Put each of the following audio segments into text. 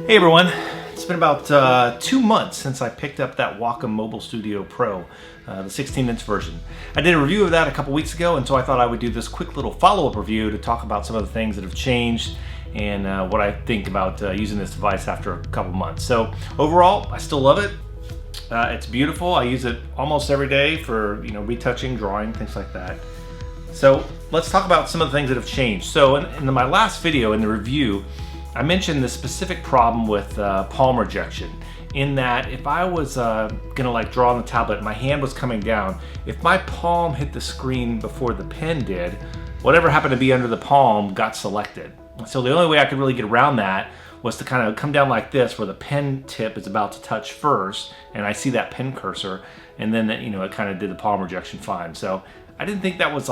Hey everyone, it's been about 2 months since I picked up that Wacom Mobilestudio Pro, the 16-inch version. I did a review of that a couple weeks ago, and so I thought I would do this quick little follow-up review to talk about some of the things that have changed and what I think about using this device after a couple months. So overall, I still love it. It's beautiful. I use it almost every day for retouching, drawing, things like that. So let's talk about some of the things that have changed. So in my last video, in the review, I mentioned the specific problem with palm rejection, in that if I was gonna draw on the tablet, my hand was coming down. If my palm hit the screen before the pen did, whatever happened to be under the palm got selected. So the only way I could really get around that was to kind of come down like this, where the pen tip is about to touch first, and I see that pen cursor, and then it kind of did the palm rejection fine. So I didn't think that was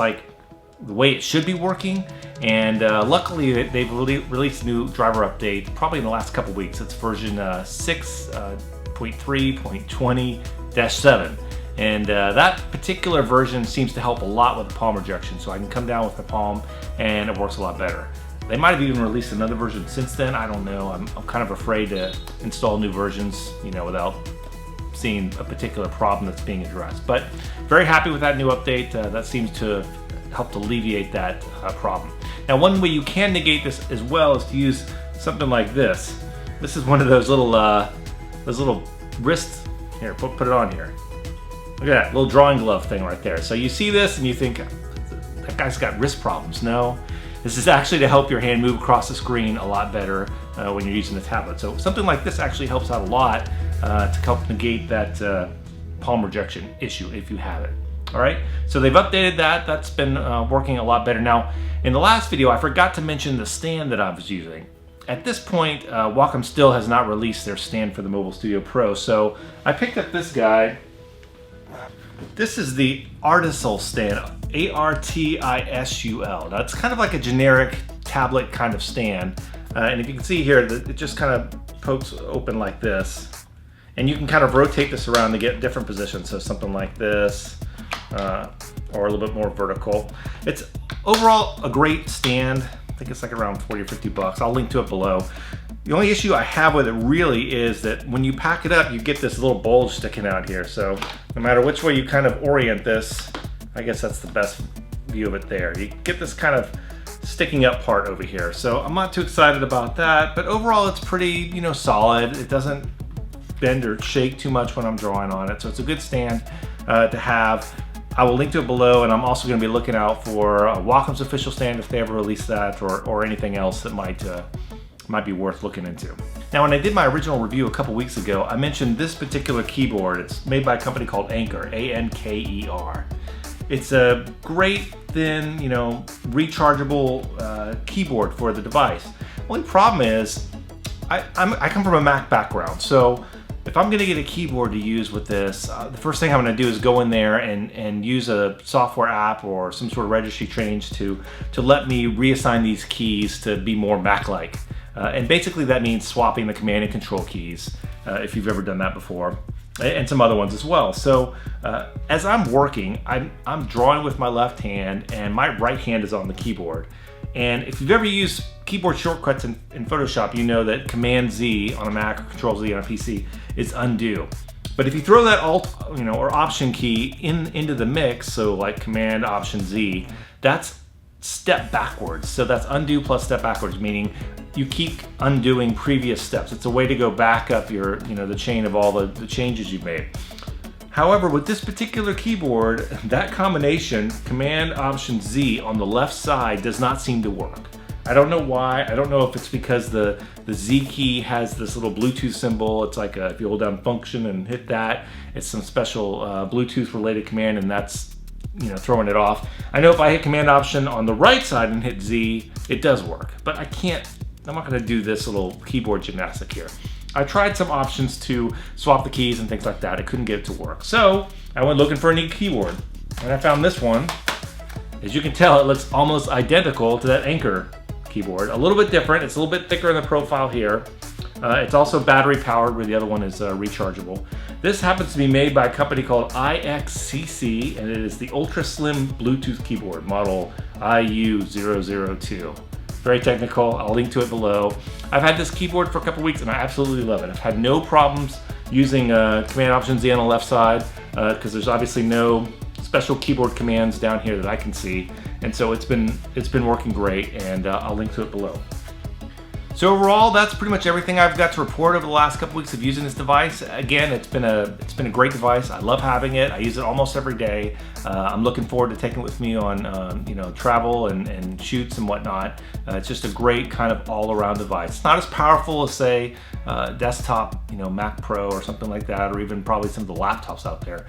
the way it should be working, and luckily they've released a new driver update probably in the last couple weeks. It's version 6.3.20-7, and that particular version seems to help a lot with the palm rejection, so I can come down with the palm and it works a lot better. They might have even released another version since then, I don't know. I'm kind of afraid to install new versions without seeing a particular problem that's being addressed, but very happy with that new update. That seems to help to alleviate that problem. Now, one way you can negate this as well is to use something like this. This is one of those little wrists. Here, put it on here. Look at that little drawing glove thing right there. So you see this and you think, that guy's got wrist problems. No, this is actually to help your hand move across the screen a lot better when you're using the tablet. So something like this actually helps out a lot to help negate that palm rejection issue if you have it. All right, so they've updated that. That's been working a lot better. Now, in the last video, I forgot to mention the stand that I was using. At this point, Wacom still has not released their stand for the Mobilestudio Pro, so I picked up this guy. This is the Artisul stand, A-R-T-I-S-U-L. Now, it's kind of like a generic tablet kind of stand, and if you can see here, it just kind of pokes open like this, and you can kind of rotate this around to get different positions, so something like this, or a little bit more vertical. It's overall a great stand. I think it's around 40 or 50 bucks. I'll link to it below. The only issue I have with it really is that when you pack it up, you get this little bulge sticking out here. So no matter which way you kind of orient this, I guess that's the best view of it there. You get this kind of sticking up part over here. So I'm not too excited about that, but overall it's pretty, solid. It doesn't bend or shake too much when I'm drawing on it. So it's a good stand to have. I will link to it below, and I'm also going to be looking out for Wacom's official stand if they ever release that, or anything else that might be worth looking into. Now, when I did my original review a couple weeks ago, I mentioned this particular keyboard. It's made by a company called Anker, A-N-K-E-R. It's a great, thin, rechargeable keyboard for the device. Only problem is, I come from a Mac background, so if I'm gonna get a keyboard to use with this, the first thing I'm gonna do is go in there and use a software app or some sort of registry change to let me reassign these keys to be more Mac-like. And basically that means swapping the command and control keys, if you've ever done that before, and some other ones as well. So as I'm working, I'm drawing with my left hand and my right hand is on the keyboard. And if you've ever used keyboard shortcuts in Photoshop, you know that Command Z on a Mac or Control Z on a PC is undo. But if you throw that Alt, or Option key into the mix, so like Command Option Z, that's step backwards. So that's undo plus step backwards, meaning you keep undoing previous steps. It's a way to go back up your, the chain of all the changes you've made. However, with this particular keyboard, that combination, Command Option Z on the left side, does not seem to work. I don't know why. I don't know if it's because the Z key has this little Bluetooth symbol. It's like if you hold down Function and hit that, it's some special Bluetooth related command, and that's throwing it off. I know if I hit Command Option on the right side and hit Z, it does work, but I'm not gonna do this little keyboard gymnastic here. I tried some options to swap the keys and things like that. I couldn't get it to work. So I went looking for a new keyboard, and I found this one. As you can tell, it looks almost identical to that Anker keyboard. A little bit different. It's a little bit thicker in the profile here. It's also battery powered, where the other one is rechargeable. This happens to be made by a company called IXCC, and it is the Ultra Slim Bluetooth keyboard, model IU002. very technical. I'll link to it below. I've had this keyboard for a couple weeks and I absolutely love it. I've had no problems using Command Option Z on the left side because there's obviously no special keyboard commands down here that I can see, and so it's been working great, and I'll link to it below. So overall, that's pretty much everything I've got to report over the last couple weeks of using this device. Again, it's been a great device. I love having it. I use it almost every day. I'm looking forward to taking it with me on travel and shoots and whatnot. It's just a great kind of all-around device. It's not as powerful as, say, desktop, Mac Pro or something like that, or even probably some of the laptops out there.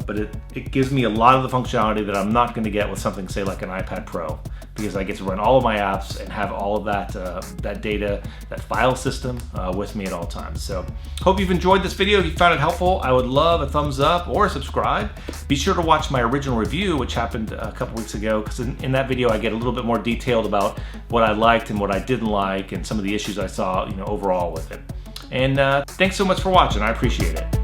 But it gives me a lot of the functionality that I'm not going to get with something, say, like an iPad Pro, because I get to run all of my apps and have all of that data, that file system with me at all times. So hope you've enjoyed this video. If you found it helpful, I would love a thumbs up or a subscribe. Be sure to watch my original review, which happened a couple weeks ago, because in that video I get a little bit more detailed about what I liked and what I didn't like and some of the issues I saw overall with it. And thanks so much for watching. I appreciate it.